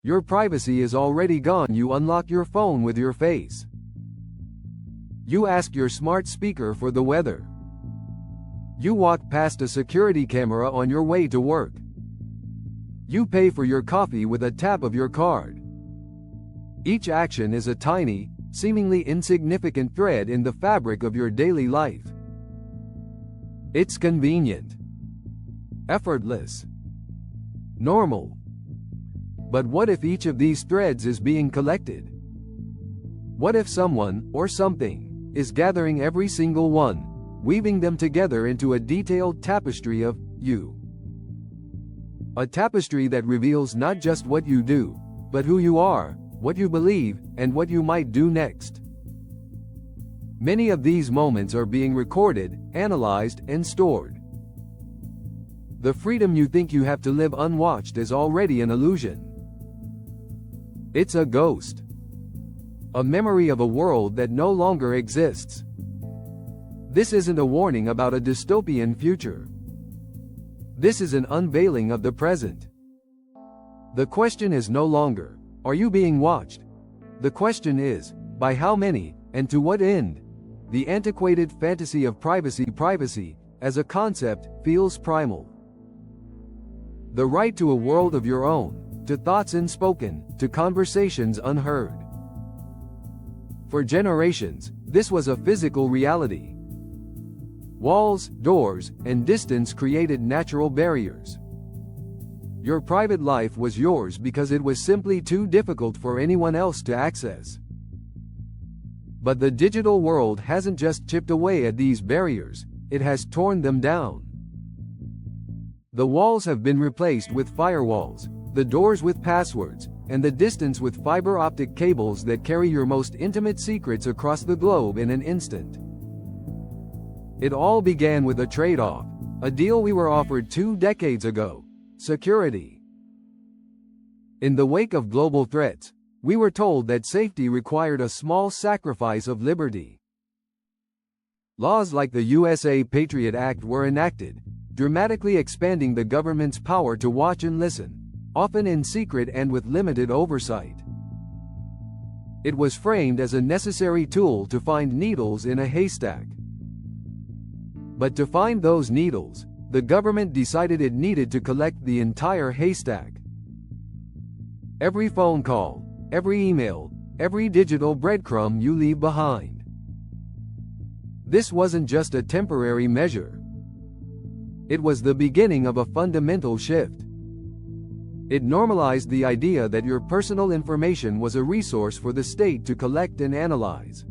Your privacy is already gone. You unlock your phone with your face. You ask your smart speaker for the weather. You walk past a security camera on your way to work. You pay for your coffee with a tap of your card. Each action is a tiny, seemingly insignificant thread in the fabric of your daily life. It's convenient, effortless, normal. But what if each of these threads is being collected? What if someone, or something, is gathering every single one, weaving them together into a detailed tapestry of you? A tapestry that reveals not just what you do, but who you are, what you believe, and what you might do next. Many of these moments are being recorded, analyzed, and stored. The freedom you think you have to live unwatched is already an illusion. It's a ghost. A memory of a world that no longer exists. This isn't a warning about a dystopian future. This is an unveiling of the present. The question is no longer, are you being watched? The question is, by how many, and to what end? The antiquated fantasy of privacy, as a concept, feels primal. The right to a world of your own, to thoughts unspoken, to conversations unheard. For generations, this was a physical reality. Walls, doors, and distance created natural barriers. Your private life was yours because it was simply too difficult for anyone else to access. But the digital world hasn't just chipped away at these barriers, it has torn them down. The walls have been replaced with firewalls, the doors with passwords, and the distance with fiber optic cables that carry your most intimate secrets across the globe in an instant. It all began with a trade-off, a deal we were offered 2 decades ago: security. In the wake of global threats, we were told that safety required a small sacrifice of liberty. Laws like the USA PATRIOT Act were enacted, dramatically expanding the government's power to watch and listen, often in secret and with limited oversight. It was framed as a necessary tool to find needles in a haystack. But to find those needles, the government decided it needed to collect the entire haystack. Every phone call, every email, every digital breadcrumb you leave behind. This wasn't just a temporary measure. It was the beginning of a fundamental shift. It normalized the idea that your personal information was a resource for the state to collect and analyze.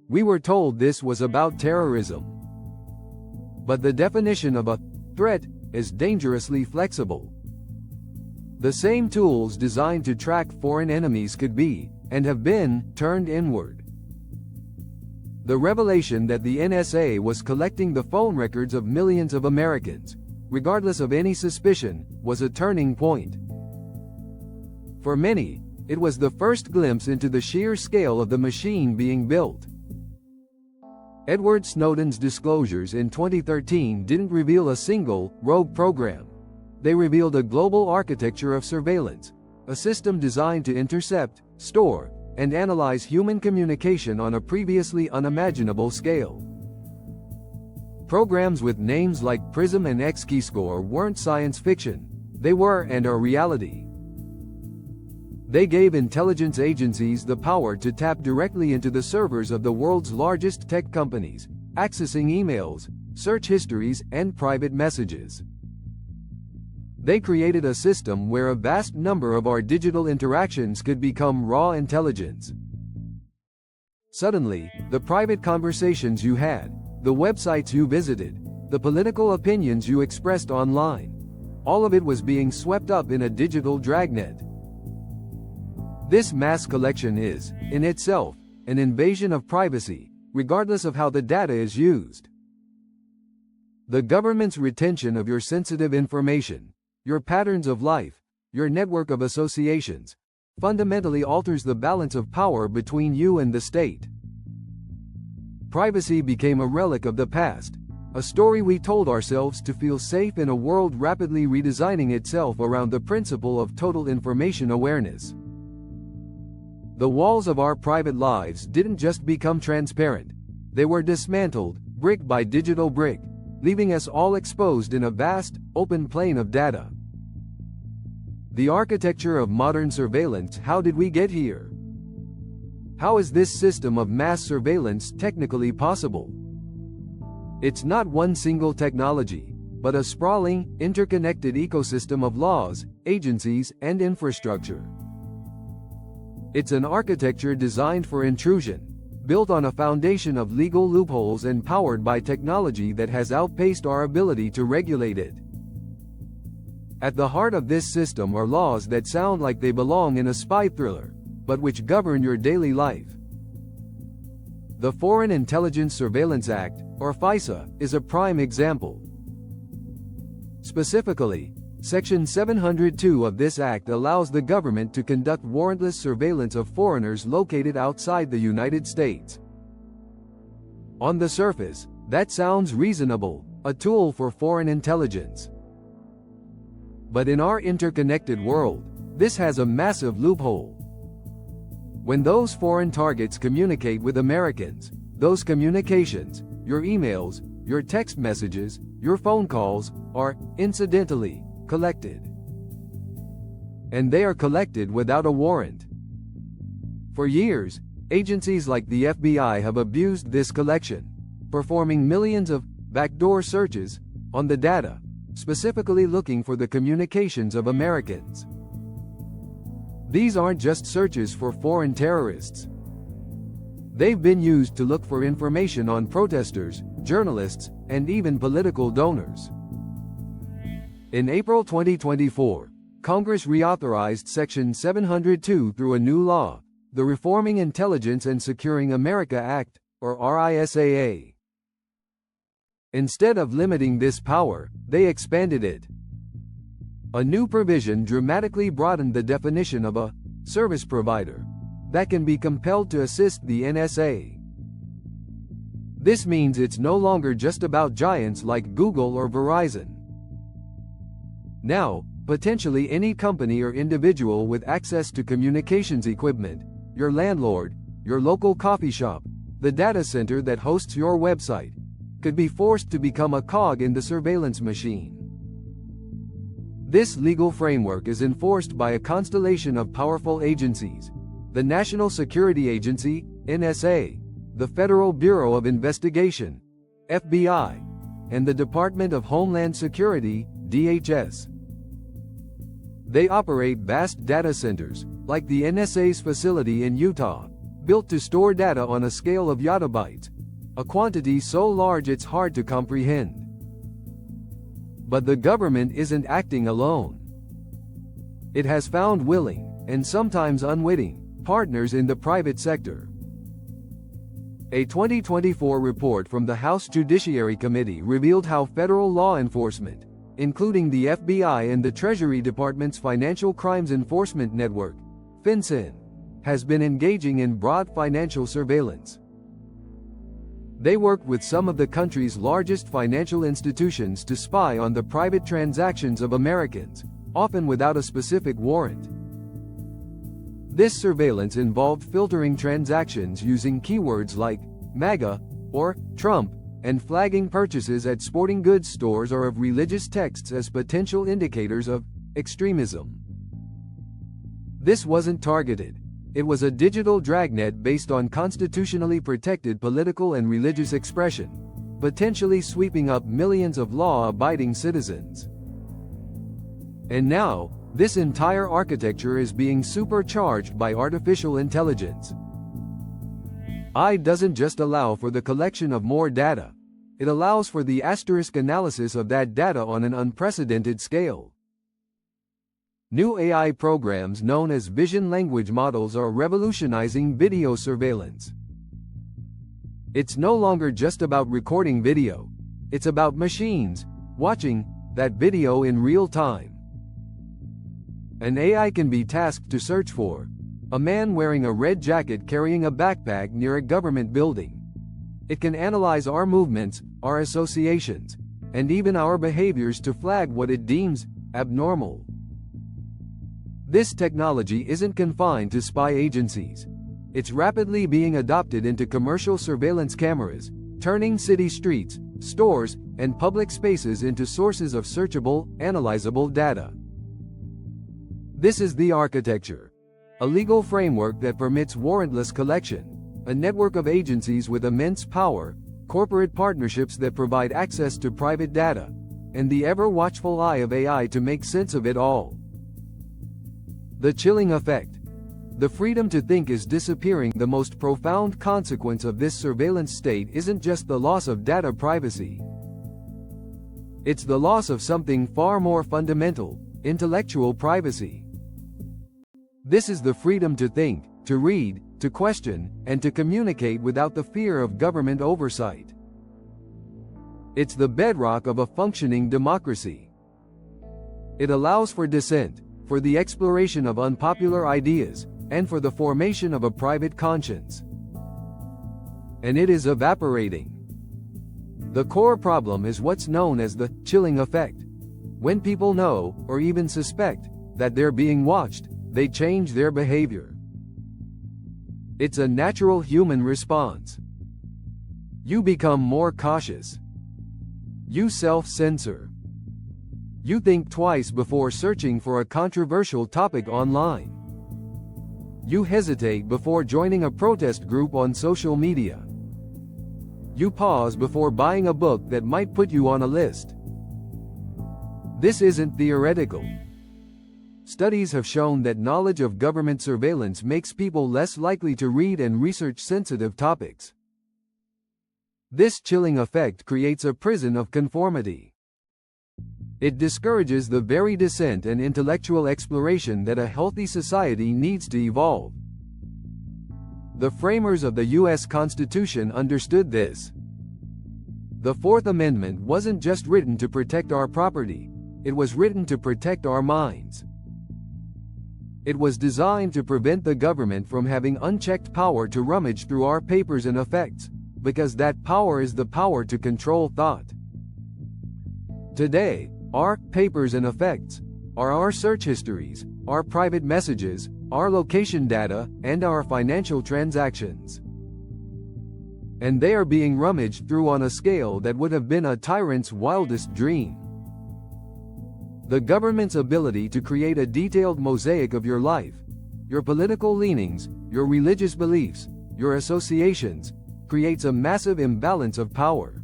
We were told this was about terrorism. But the definition of a threat is dangerously flexible. The same tools designed to track foreign enemies could be, and have been, turned inward. The revelation that the NSA was collecting the phone records of millions of Americans, regardless of any suspicion, was a turning point. For many, it was the first glimpse into the sheer scale of the machine being built. Edward Snowden's disclosures in 2013 didn't reveal a single, rogue program. They revealed a global architecture of surveillance, a system designed to intercept, store, and analyze human communication on a previously unimaginable scale. Programs with names like PRISM and X-Keyscore weren't science fiction, they were and are reality. They gave intelligence agencies the power to tap directly into the servers of the world's largest tech companies, accessing emails, search histories, and private messages. They created a system where a vast number of our digital interactions could become raw intelligence. Suddenly, the private conversations you had, the websites you visited, the political opinions you expressed online, all of it was being swept up in a digital dragnet. This mass collection is, in itself, an invasion of privacy, regardless of how the data is used. The government's retention of your sensitive information, your patterns of life, your network of associations, fundamentally alters the balance of power between you and the state. Privacy became a relic of the past, a story we told ourselves to feel safe in a world rapidly redesigning itself around the principle of total information awareness. The walls of our private lives didn't just become transparent, they were dismantled, brick by digital brick, leaving us all exposed in a vast, open plain of data. The architecture of modern surveillance. How did we get here? How is this system of mass surveillance technically possible? It's not one single technology, but a sprawling, interconnected ecosystem of laws, agencies, and infrastructure. It's an architecture designed for intrusion, built on a foundation of legal loopholes and powered by technology that has outpaced our ability to regulate it. At the heart of this system are laws that sound like they belong in a spy thriller, but which govern your daily life. The Foreign Intelligence Surveillance Act, or FISA, is a prime example. Specifically, Section 702 of this act allows the government to conduct warrantless surveillance of foreigners located outside the United States. On the surface, that sounds reasonable, a tool for foreign intelligence. But in our interconnected world, this has a massive loophole. When those foreign targets communicate with Americans, those communications, your emails, your text messages, your phone calls, are, incidentally, collected. And they are collected without a warrant. For years, agencies like the FBI have abused this collection, performing millions of backdoor searches on the data, specifically looking for the communications of Americans. These aren't just searches for foreign terrorists. They've been used to look for information on protesters, journalists, and even political donors. In April 2024, Congress reauthorized Section 702 through a new law, the Reforming Intelligence and Securing America Act, or RISAA. Instead of limiting this power, they expanded it. A new provision dramatically broadened the definition of a service provider that can be compelled to assist the NSA. This means it's no longer just about giants like Google or Verizon. Now, potentially any company or individual with access to communications equipment, your landlord, your local coffee shop, the data center that hosts your website, could be forced to become a cog in the surveillance machine. This legal framework is enforced by a constellation of powerful agencies: the National Security Agency, NSA, the Federal Bureau of Investigation, FBI, and the Department of Homeland Security, DHS. They operate vast data centers, like the NSA's facility in Utah, built to store data on a scale of yottabytes, a quantity so large it's hard to comprehend. But the government isn't acting alone. It has found willing, and sometimes unwitting, partners in the private sector. A 2024 report from the House Judiciary Committee revealed how federal law enforcement, including the FBI and the Treasury Department's Financial Crimes Enforcement Network, FinCEN, has been engaging in broad financial surveillance. They worked with some of the country's largest financial institutions to spy on the private transactions of Americans, often without a specific warrant. This surveillance involved filtering transactions using keywords like MAGA or Trump, and flagging purchases at sporting goods stores or of religious texts as potential indicators of extremism. This wasn't targeted. It was a digital dragnet based on constitutionally protected political and religious expression, potentially sweeping up millions of law-abiding citizens. And now, this entire architecture is being supercharged by artificial intelligence. AI doesn't just allow for the collection of more data, it allows for the asterisk analysis of that data on an unprecedented scale. New AI programs known as vision language models are revolutionizing video surveillance. It's no longer just about recording video, it's about machines watching that video in real time. An AI can be tasked to search for a man wearing a red jacket carrying a backpack near a government building. It can analyze our movements, our associations, and even our behaviors to flag what it deems abnormal. This technology isn't confined to spy agencies. It's rapidly being adopted into commercial surveillance cameras, turning city streets, stores, and public spaces into sources of searchable, analyzable data. This is the architecture. A legal framework that permits warrantless collection, a network of agencies with immense power, corporate partnerships that provide access to private data, and the ever-watchful eye of AI to make sense of it all. The chilling effect. The freedom to think is disappearing. The most profound consequence of this surveillance state isn't just the loss of data privacy. It's the loss of something far more fundamental, intellectual privacy. This is the freedom to think, to read, to question, and to communicate without the fear of government oversight. It's the bedrock of a functioning democracy. It allows for dissent, for the exploration of unpopular ideas, and for the formation of a private conscience. And it is evaporating. The core problem is what's known as the chilling effect. When people know, or even suspect, that they're being watched, they change their behavior. It's a natural human response. You become more cautious. You self-censor. You think twice before searching for a controversial topic online. You hesitate before joining a protest group on social media. You pause before buying a book that might put you on a list. This isn't theoretical. Studies have shown that knowledge of government surveillance makes people less likely to read and research sensitive topics. This chilling effect creates a prison of conformity. It discourages the very dissent and intellectual exploration that a healthy society needs to evolve. The framers of the U.S. Constitution understood this. The Fourth Amendment wasn't just written to protect our property, it was written to protect our minds. It was designed to prevent the government from having unchecked power to rummage through our papers and effects, because that power is the power to control thought. Today, our papers and effects are our search histories, our private messages, our location data, and our financial transactions. And they are being rummaged through on a scale that would have been a tyrant's wildest dream. The government's ability to create a detailed mosaic of your life, your political leanings, your religious beliefs, your associations, creates a massive imbalance of power.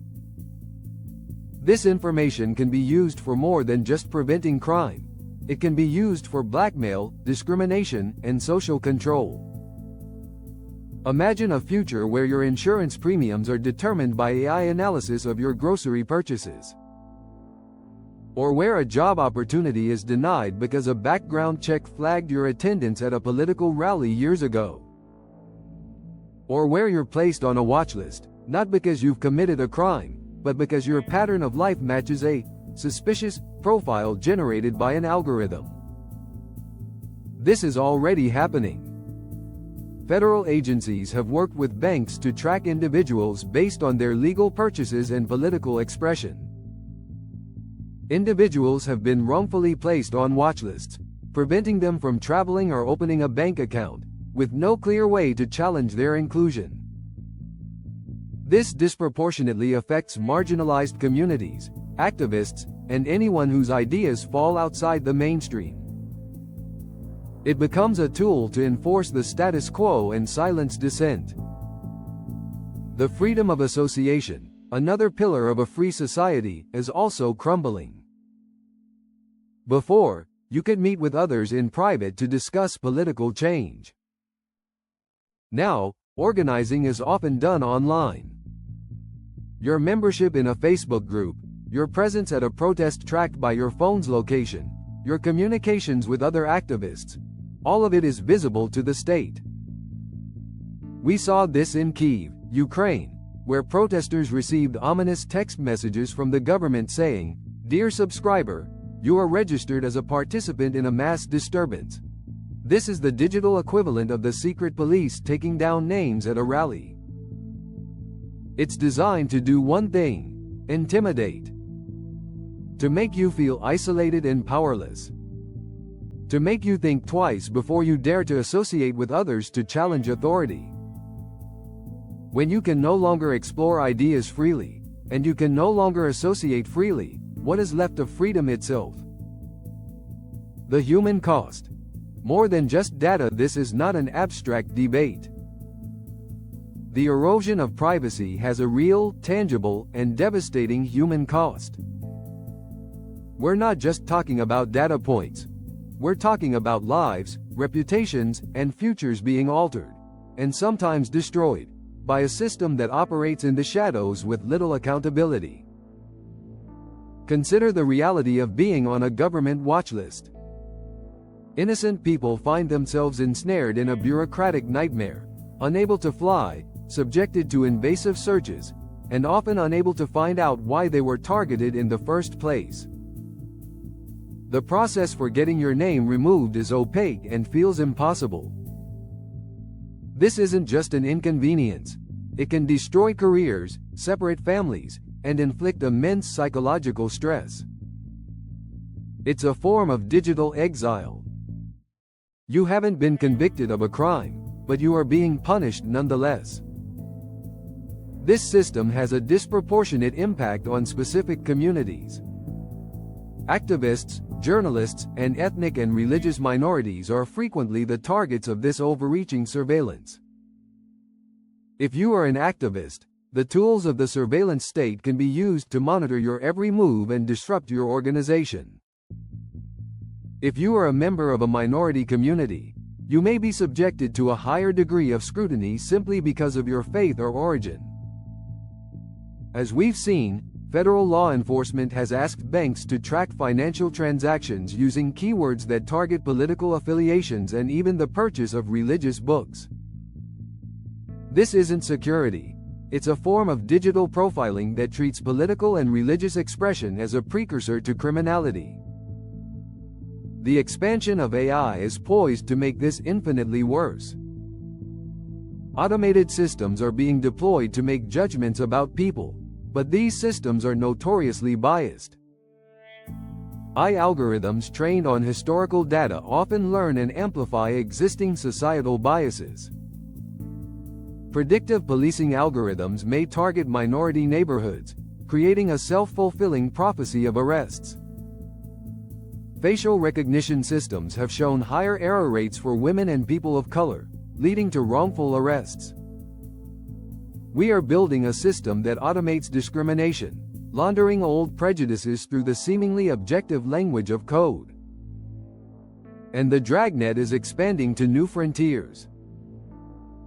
This information can be used for more than just preventing crime. It can be used for blackmail, discrimination, and social control. Imagine a future where your insurance premiums are determined by AI analysis of your grocery purchases. Or where a job opportunity is denied because a background check flagged your attendance at a political rally years ago. Or where you're placed on a watch list, not because you've committed a crime, but because your pattern of life matches a suspicious profile generated by an algorithm. This is already happening. Federal agencies have worked with banks to track individuals based on their legal purchases and political expression. Individuals have been wrongfully placed on watch lists, preventing them from traveling or opening a bank account, with no clear way to challenge their inclusion. This disproportionately affects marginalized communities, activists, and anyone whose ideas fall outside the mainstream. It becomes a tool to enforce the status quo and silence dissent. The freedom of association, another pillar of a free society, is also crumbling. Before, you could meet with others in private to discuss political change. Now, organizing is often done online. Your membership in a Facebook group, your presence at a protest tracked by your phone's location, your communications with other activists, all of it is visible to the state. We saw this in Kyiv, Ukraine, where protesters received ominous text messages from the government saying, "Dear subscriber, you are registered as a participant in a mass disturbance." This is the digital equivalent of the secret police taking down names at a rally. It's designed to do one thing: intimidate, to make you feel isolated and powerless, to make you think twice before you dare to associate with others to challenge authority. When you can no longer explore ideas freely, and you can no longer associate freely, what is left of freedom itself? The human cost. More than just data, this is not an abstract debate. The erosion of privacy has a real, tangible, and devastating human cost. We're not just talking about data points. We're talking about lives, reputations, and futures being altered, and sometimes destroyed, by a system that operates in the shadows with little accountability. Consider the reality of being on a government watch list. Innocent people find themselves ensnared in a bureaucratic nightmare, unable to fly, subjected to invasive searches, and often unable to find out why they were targeted in the first place. The process for getting your name removed is opaque and feels impossible. This isn't just an inconvenience. It can destroy careers, separate families, and inflict immense psychological stress. It's a form of digital exile. You haven't been convicted of a crime, but you are being punished nonetheless. This system has a disproportionate impact on specific communities. Activists, journalists, and ethnic and religious minorities are frequently the targets of this overreaching surveillance. If you are an activist, the tools of the surveillance state can be used to monitor your every move and disrupt your organization. If you are a member of a minority community, you may be subjected to a higher degree of scrutiny simply because of your faith or origin. As we've seen, federal law enforcement has asked banks to track financial transactions using keywords that target political affiliations and even the purchase of religious books. This isn't security. It's a form of digital profiling that treats political and religious expression as a precursor to criminality. The expansion of AI is poised to make this infinitely worse. Automated systems are being deployed to make judgments about people, but these systems are notoriously biased. AI algorithms trained on historical data often learn and amplify existing societal biases. Predictive policing algorithms may target minority neighborhoods, creating a self-fulfilling prophecy of arrests. Facial recognition systems have shown higher error rates for women and people of color, leading to wrongful arrests. We are building a system that automates discrimination, laundering old prejudices through the seemingly objective language of code. And the dragnet is expanding to new frontiers.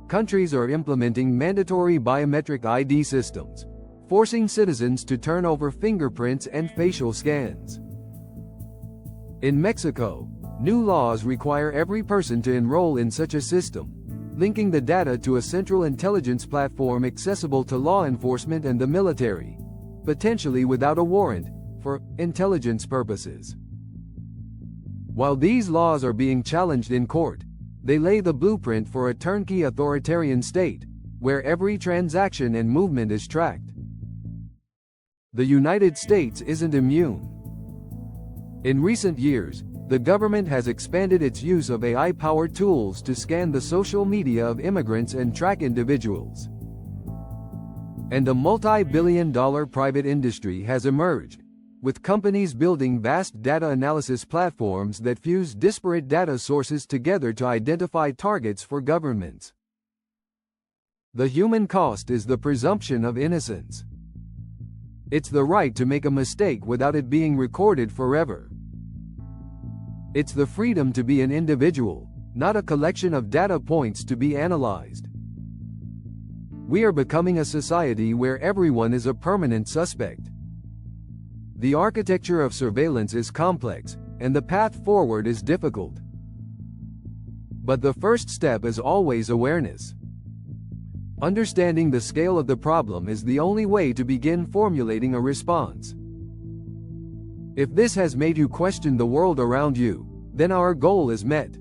Countries are implementing mandatory biometric ID systems, forcing citizens to turn over fingerprints and facial scans. In Mexico, new laws require every person to enroll in such a system, linking the data to a central intelligence platform accessible to law enforcement and the military, potentially without a warrant, for intelligence purposes. While these laws are being challenged in court, they lay the blueprint for a turnkey authoritarian state, where every transaction and movement is tracked. The United States isn't immune. In recent years, the government has expanded its use of AI-powered tools to scan the social media of immigrants and track individuals. And a multi-billion-dollar private industry has emerged, with companies building vast data analysis platforms that fuse disparate data sources together to identify targets for governments. The human cost is the presumption of innocence. It's the right to make a mistake without it being recorded forever. It's the freedom to be an individual, not a collection of data points to be analyzed. We are becoming a society where everyone is a permanent suspect. The architecture of surveillance is complex, and the path forward is difficult. But the first step is always awareness. Understanding the scale of the problem is the only way to begin formulating a response. If this has made you question the world around you, then our goal is met.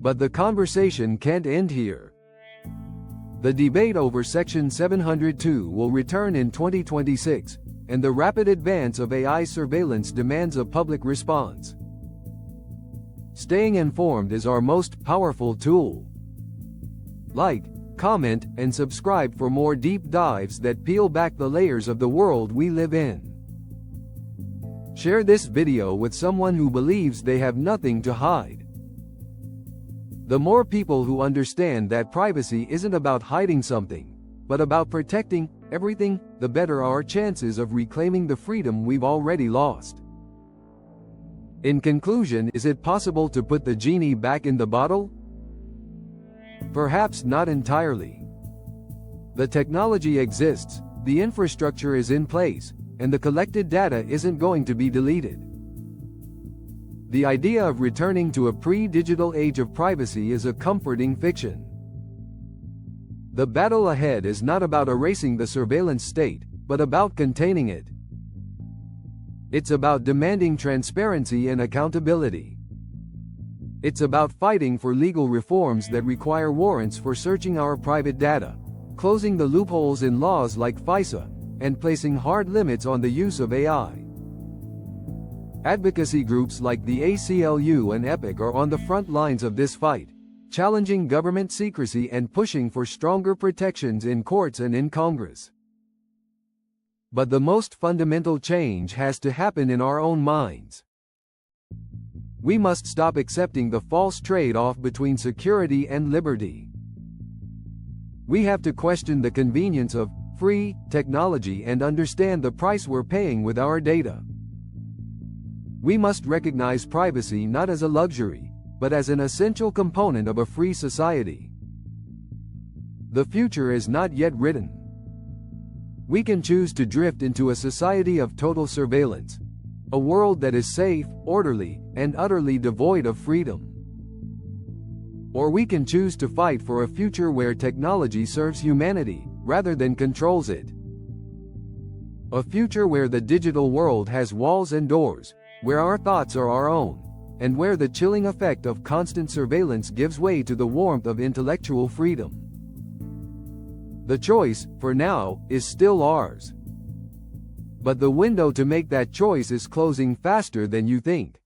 But the conversation can't end here. The debate over Section 702 will return in 2026, and the rapid advance of AI surveillance demands a public response. Staying informed is our most powerful tool. Like, comment, and subscribe for more deep dives that peel back the layers of the world we live in. Share this video with someone who believes they have nothing to hide. The more people who understand that privacy isn't about hiding something, but about protecting everything, the better our chances of reclaiming the freedom we've already lost. In conclusion, is it possible to put the genie back in the bottle? Perhaps not entirely. The technology exists, the infrastructure is in place, and the collected data isn't going to be deleted. The idea of returning to a pre-digital age of privacy is a comforting fiction. The battle ahead is not about erasing the surveillance state, but about containing it. It's about demanding transparency and accountability. It's about fighting for legal reforms that require warrants for searching our private data, closing the loopholes in laws like FISA, and placing hard limits on the use of AI. Advocacy groups like the ACLU and EPIC are on the front lines of this fight, challenging government secrecy and pushing for stronger protections in courts and in Congress. But the most fundamental change has to happen in our own minds. We must stop accepting the false trade-off between security and liberty. We have to question the convenience of free technology and understand the price we're paying with our data. We must recognize privacy not as a luxury, but as an essential component of a free society. The future is not yet written. We can choose to drift into a society of total surveillance, a world that is safe, orderly, and utterly devoid of freedom. Or we can choose to fight for a future where technology serves humanity, rather than controls it. A future where the digital world has walls and doors, where our thoughts are our own, and where the chilling effect of constant surveillance gives way to the warmth of intellectual freedom. The choice, for now, is still ours. But the window to make that choice is closing faster than you think.